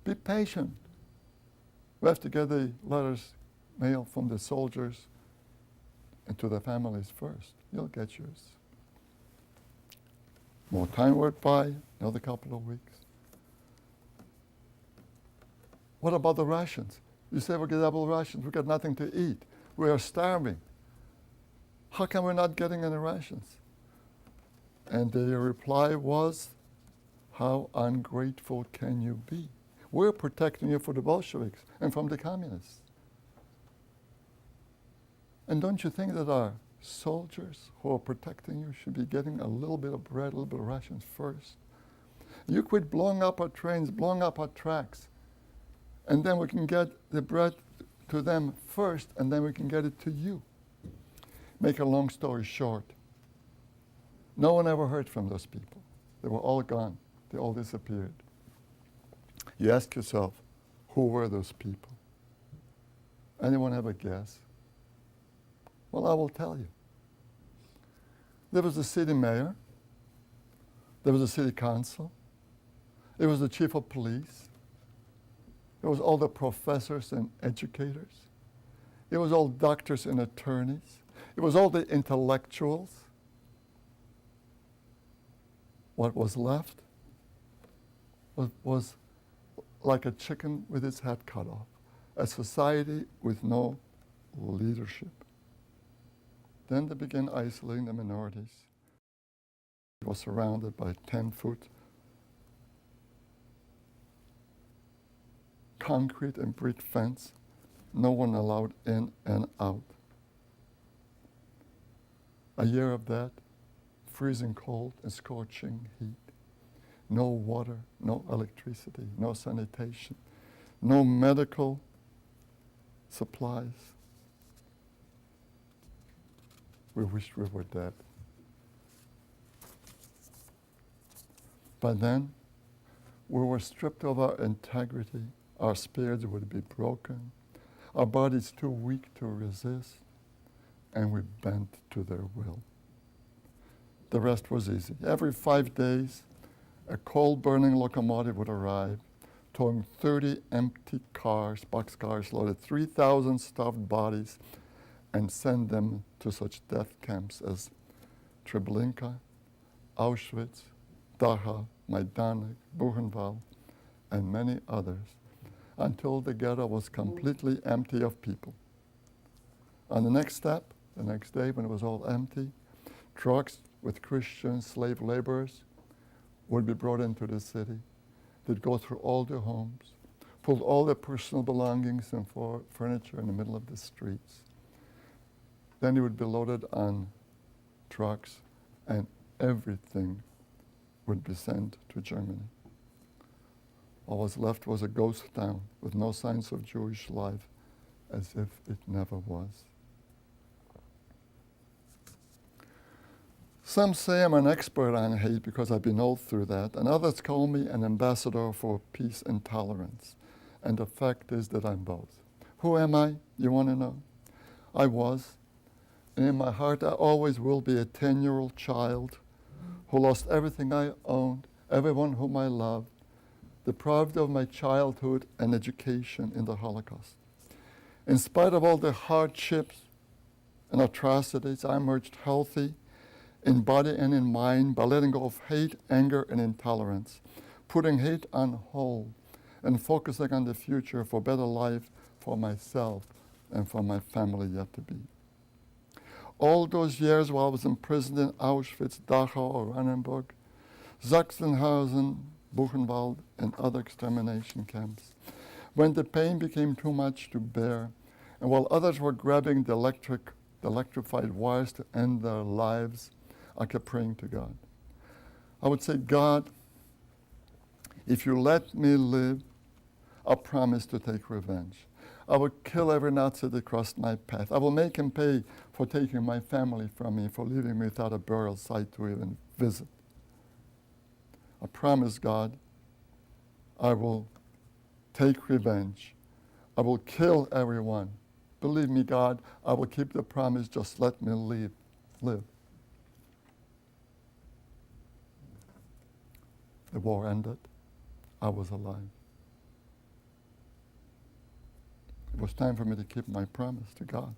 Be patient. We have to get the letters, mail from the soldiers and to the families first. You'll get yours. More time went by, another couple of weeks. What about the rations? You say we get double rations. We got nothing to eat. We are starving. How come we're not getting any rations? And the reply was, how ungrateful can you be? We're protecting you from the Bolsheviks and from the communists. And don't you think that our soldiers who are protecting you should be getting a little bit of bread, a little bit of rations first? You quit blowing up our trains, blowing up our tracks, and then we can get the bread to them first, and then we can get it to you. Make a long story short, no one ever heard from those people. They were all gone. They all disappeared. You ask yourself, who were those people? Anyone have a guess? Well, I will tell you. There was the city mayor. There was the city council. It was the chief of police. It was all the professors and educators. It was all doctors and attorneys. It was all the intellectuals. What was left was like a chicken with its head cut off, a society with no leadership. Then they began isolating the minorities. It was surrounded by 10-foot concrete and brick fence, no one allowed in and out. A year of that, freezing cold and scorching heat. No water, no electricity, no sanitation, no medical supplies. We wished we were dead. But then, we were stripped of our integrity. Our spirits would be broken. Our bodies too weak to resist. And we bent to their will. The rest was easy. Every 5 days, a coal-burning locomotive would arrive, towing 30 empty cars, boxcars loaded 3,000 stuffed bodies, and send them to such death camps as Treblinka, Auschwitz, Dachau, Majdanek, Buchenwald, and many others, until the ghetto was completely empty of people. On the next step, the next day when it was all empty, trucks with Christian slave laborers would be brought into the city. They'd go through all the homes, pulled all their personal belongings and furniture in the middle of the streets. Then it would be loaded on trucks, and everything would be sent to Germany. All was left was a ghost town with no signs of Jewish life, as if it never was. Some say I'm an expert on hate because I've been all through that, and others call me an ambassador for peace and tolerance. And the fact is that I'm both. Who am I? You want to know? I was, and in my heart I always will be a 10-year-old child who lost everything I owned, everyone whom I loved, deprived of my childhood and education in the Holocaust. In spite of all the hardships and atrocities, I emerged healthy in body and in mind by letting go of hate, anger, and intolerance, putting hate on hold, and focusing on the future for better life for myself and for my family yet to be. All those years while I was imprisoned in Auschwitz, Dachau, or Oranienburg, Sachsenhausen, Buchenwald, and other extermination camps, when the pain became too much to bear, and while others were grabbing the electrified wires to end their lives, I kept praying to God. I would say, God, if you let me live, I promise to take revenge. I will kill every Nazi that crossed my path. I will make him pay for taking my family from me, for leaving me without a burial site to even visit. I promise, God, I will take revenge. I will kill everyone. Believe me, God, I will keep the promise. Just let me live. The war ended. I was alive. It was time for me to keep my promise to God.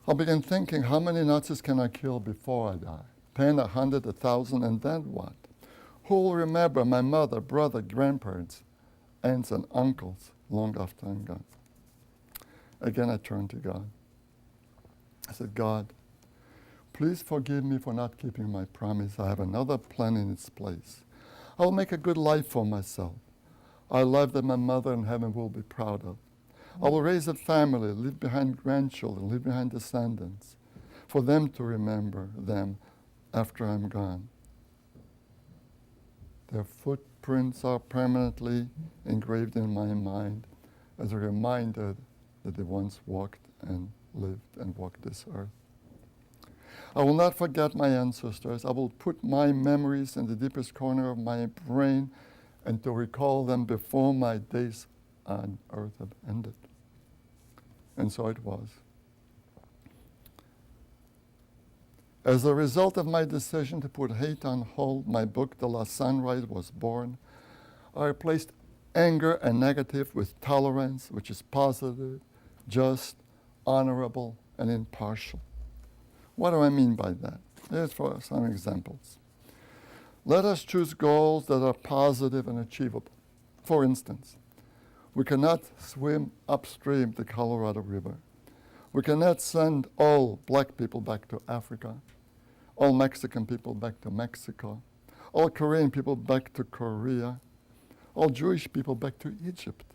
I began thinking, how many Nazis can I kill before I die? 10, 100, 1,000, and then what? Who will remember my mother, brother, grandparents, aunts, and uncles long after I'm gone? Again, I turned to God. I said, God, please forgive me for not keeping my promise. I have another plan in its place. I will make a good life for myself. A life that my mother in heaven will be proud of. I will raise a family, leave behind grandchildren, leave behind descendants, for them to remember them after I'm gone. Their footprints are permanently engraved in my mind as a reminder that they once walked and lived and walked this earth. I will not forget my ancestors. I will put my memories in the deepest corner of my brain and to recall them before my days on earth have ended. And so it was. As a result of my decision to put hate on hold, my book, The Last Sunrise, was born. I replaced anger and negative with tolerance, which is positive, just, honorable, and impartial. What do I mean by that? Here's for some examples. Let us choose goals that are positive and achievable. For instance, we cannot swim upstream the Colorado River. We cannot send all black people back to Africa, all Mexican people back to Mexico, all Korean people back to Korea, all Jewish people back to Egypt.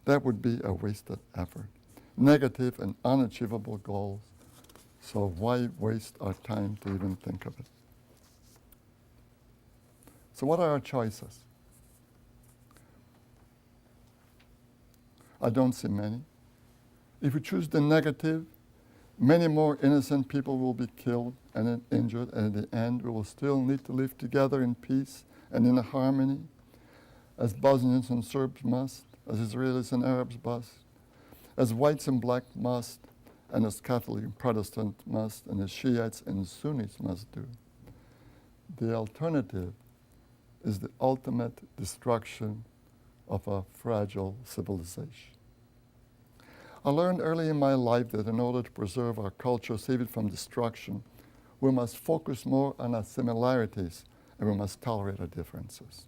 That would be a wasted effort. Negative and unachievable goals. So why waste our time to even think of it? So what are our choices? I don't see many. If we choose the negative, many more innocent people will be killed and injured, and in the end, we will still need to live together in peace and in harmony, as Bosnians and Serbs must, as Israelis and Arabs must, as whites and blacks must, and as Catholic and Protestant must, and as Shiites and Sunnis must do. The alternative is the ultimate destruction of a fragile civilization. I learned early in my life that in order to preserve our culture, save it from destruction, we must focus more on our similarities and we must tolerate our differences.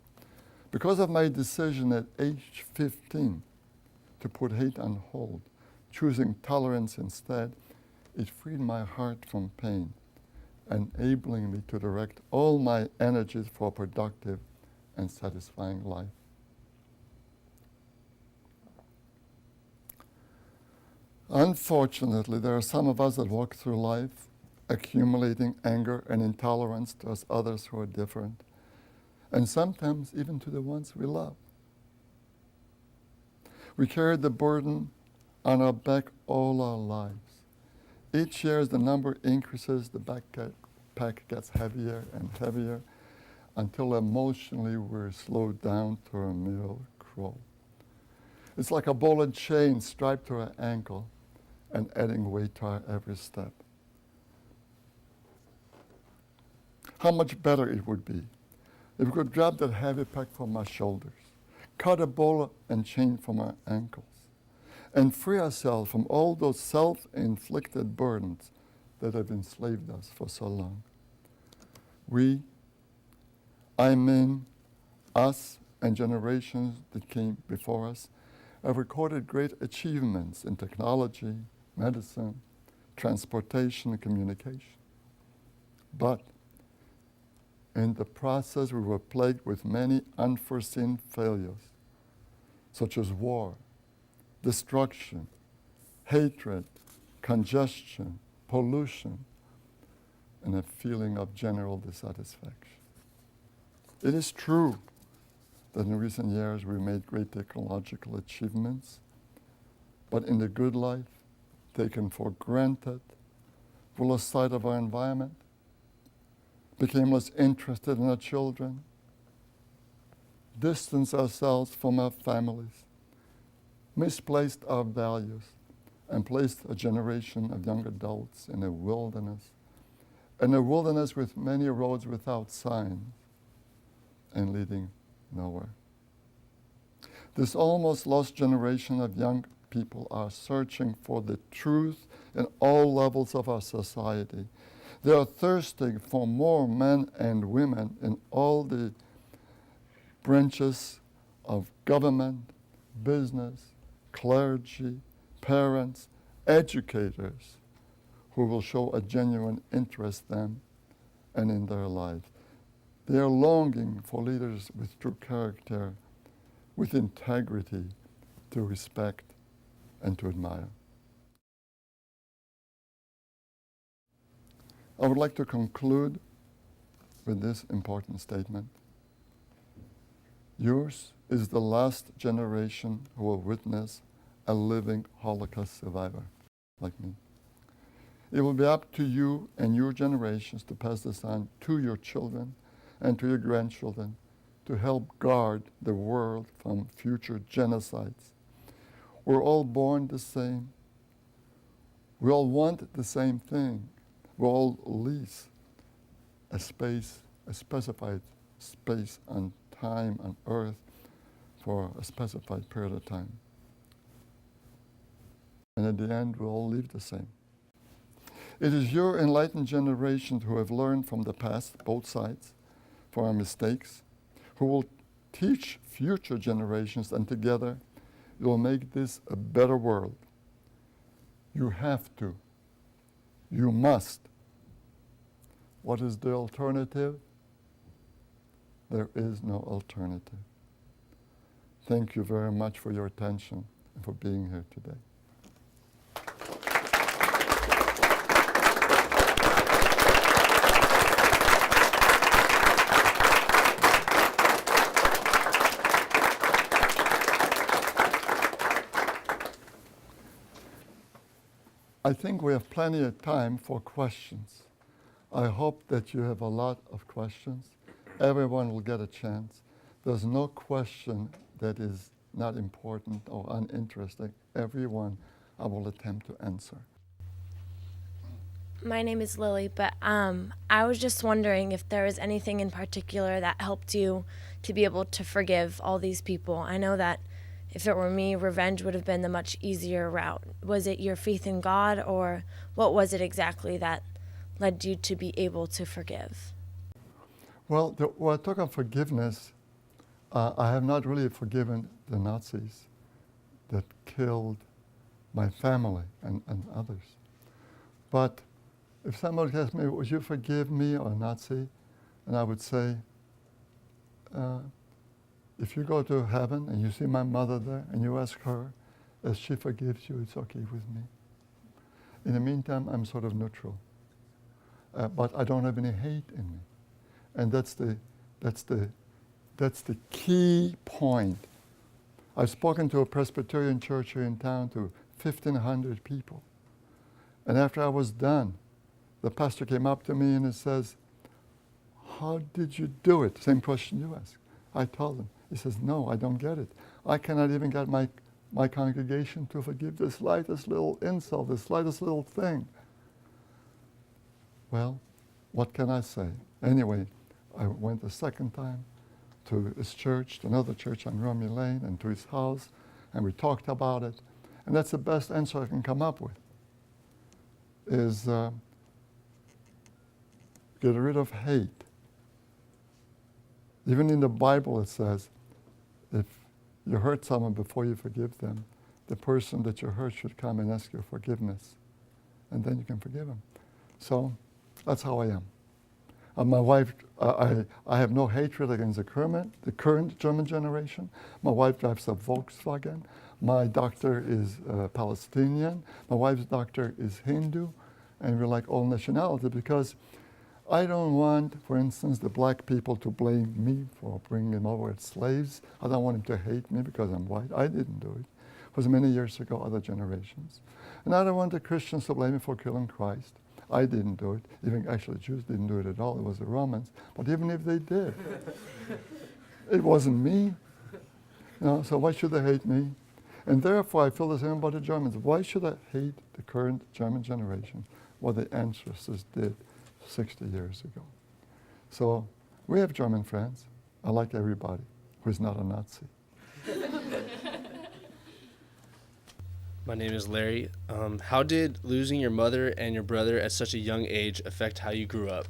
Because of my decision at age 15 to put hate on hold, choosing tolerance instead, it freed my heart from pain, enabling me to direct all my energies for a productive and satisfying life. Unfortunately, there are some of us that walk through life accumulating anger and intolerance towards others who are different, and sometimes even to the ones we love. We carry the burden on our back all our lives. Each year as the number increases, the backpack gets heavier and heavier until emotionally we're slowed down to a mere crawl. It's like a ball and chain strapped to our ankle and adding weight to our every step. How much better it would be if we could drop that heavy pack from our shoulders, cut a ball and chain from our ankles, and free ourselves from all those self-inflicted burdens that have enslaved us for so long. We, I mean us and generations that came before us, have recorded great achievements in technology, medicine, transportation, and communication. But in the process, we were plagued with many unforeseen failures, such as war, destruction, hatred, congestion, pollution, and a feeling of general dissatisfaction. It is true that in recent years we made great technological achievements, but in the good life, taken for granted, we lost sight of our environment, became less interested in our children, distanced ourselves from our families, misplaced our values, and placed a generation of young adults in a wilderness with many roads without signs and leading nowhere. This almost lost generation of young people are searching for the truth in all levels of our society. They are thirsting for more men and women in all the branches of government, business, clergy, parents, educators, who will show a genuine interest in them and in their lives. They are longing for leaders with true character, with integrity, to respect and to admire. I would like to conclude with this important statement. Yours is the last generation who will witness a living Holocaust survivor like me. It will be up to you and your generations to pass this on to your children and to your grandchildren to help guard the world from future genocides. We're all born the same. We all want the same thing. We all lease a specified space and time on earth for a specified period of time. And at the end, we'll all leave the same. It is your enlightened generations who have learned from the past, both sides, for our mistakes, who will teach future generations, and together you will make this a better world. You have to. You must. What is the alternative? There is no alternative. Thank you very much for your attention and for being here today. I think we have plenty of time for questions. I hope that you have a lot of questions. Everyone will get a chance. There's no question that is not important or uninteresting. Everyone I will attempt to answer. My name is Lily, but I was just wondering if there was anything in particular that helped you to be able to forgive all these people. I know that if it were me, revenge would have been the much easier route. Was it your faith in God, or what was it exactly that led you to be able to forgive? Well, when I talk of forgiveness, I have not really forgiven the Nazis that killed my family and others. But if somebody asked me, would you forgive me or a Nazi? And I would say, if you go to heaven and you see my mother there and you ask her if she forgives you, it's okay with me. In the meantime, I'm sort of neutral. But I don't have any hate in me. And that's the key point. I've spoken to a Presbyterian church here in town to 1,500 people. And after I was done, the pastor came up to me and he says, how did you do it? Same question you asked. I told him. He says, no, I don't get it. I cannot even get my congregation to forgive the slightest little insult, the slightest little thing. Well, what can I say? Anyway, I went the second time to his church, to another church on Romy Lane, and to his house, and we talked about it. And that's the best answer I can come up with, is get rid of hate. Even in the Bible it says, if you hurt someone before you forgive them, the person that you hurt should come and ask your forgiveness. And then you can forgive them. So that's how I am. My wife, I have no hatred against the current German generation. My wife drives a Volkswagen. My doctor is Palestinian. My wife's doctor is Hindu. And we're like all nationality, because I don't want, for instance, the black people to blame me for bringing them over as slaves. I don't want them to hate me because I'm white. I didn't do it. It was many years ago, other generations. And I don't want the Christians to blame me for killing Christ. I didn't do it. Even actually, Jews didn't do it at all. It was the Romans. But even if they did, it wasn't me. So why should they hate me? And therefore, I feel the same about the Germans. Why should I hate the current German generation? What the ancestors did 60 years ago. So we have German friends. I like everybody who's not a Nazi. My name is Larry. How did losing your mother and your brother at such a young age affect how you grew up?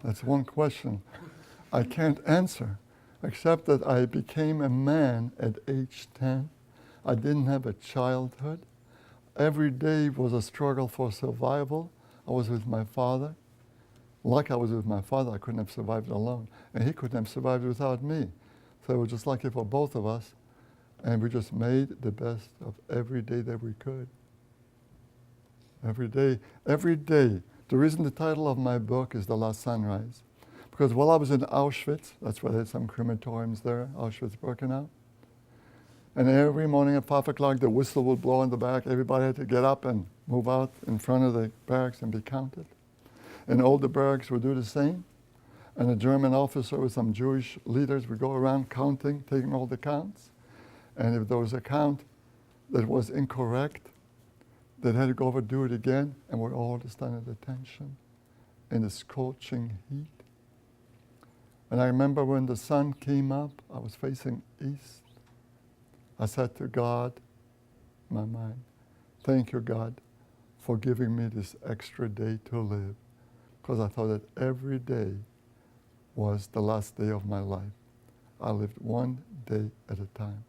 That's one question I can't answer, except that I became a man at age 10. I didn't have a childhood. Every day was a struggle for survival. I was with my father. Like I was with my father, I couldn't have survived alone. And he couldn't have survived without me. So it was just lucky for both of us. And we just made the best of every day that we could. Every day, every day. The reason the title of my book is The Last Sunrise, because while I was in Auschwitz, that's why there's some crematoriums there, Auschwitz-Birkenau, and every morning at 5 o'clock the whistle would blow in the back. Everybody had to get up and move out in front of the barracks and be counted. And all the barracks would do the same. And a German officer with some Jewish leaders would go around counting, taking all the counts. And if there was a count that was incorrect, they had to go over and do it again, and we're all just stand at attention in the scorching heat. And I remember when the sun came up, I was facing east. I said to God, in my mind, thank you, God, for giving me this extra day to live, because I thought that every day was the last day of my life. I lived one day at a time.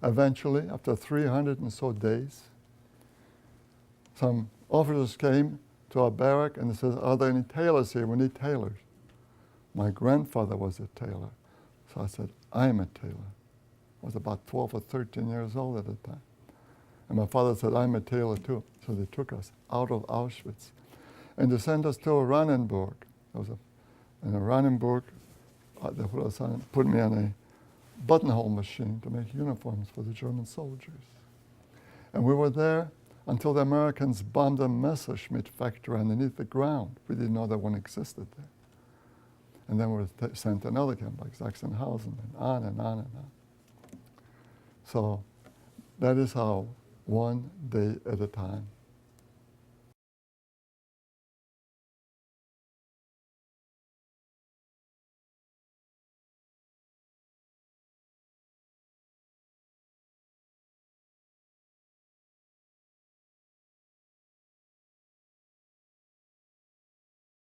Eventually, after 300 and so days, some officers came to our barrack and they said, are there any tailors here? We need tailors. My grandfather was a tailor. So I said, I'm a tailor. I was about 12 or 13 years old at the time. And my father said, I'm a tailor too. So they took us out of Auschwitz. And they sent us to Oranienburg. In Oranienburg, they put me on a buttonhole machine to make uniforms for the German soldiers. And we were there until the Americans bombed a Messerschmitt factory underneath the ground. We didn't know that one existed there. And then we were sent to another camp, like Sachsenhausen, and on and on and on. So that is how, one day at a time.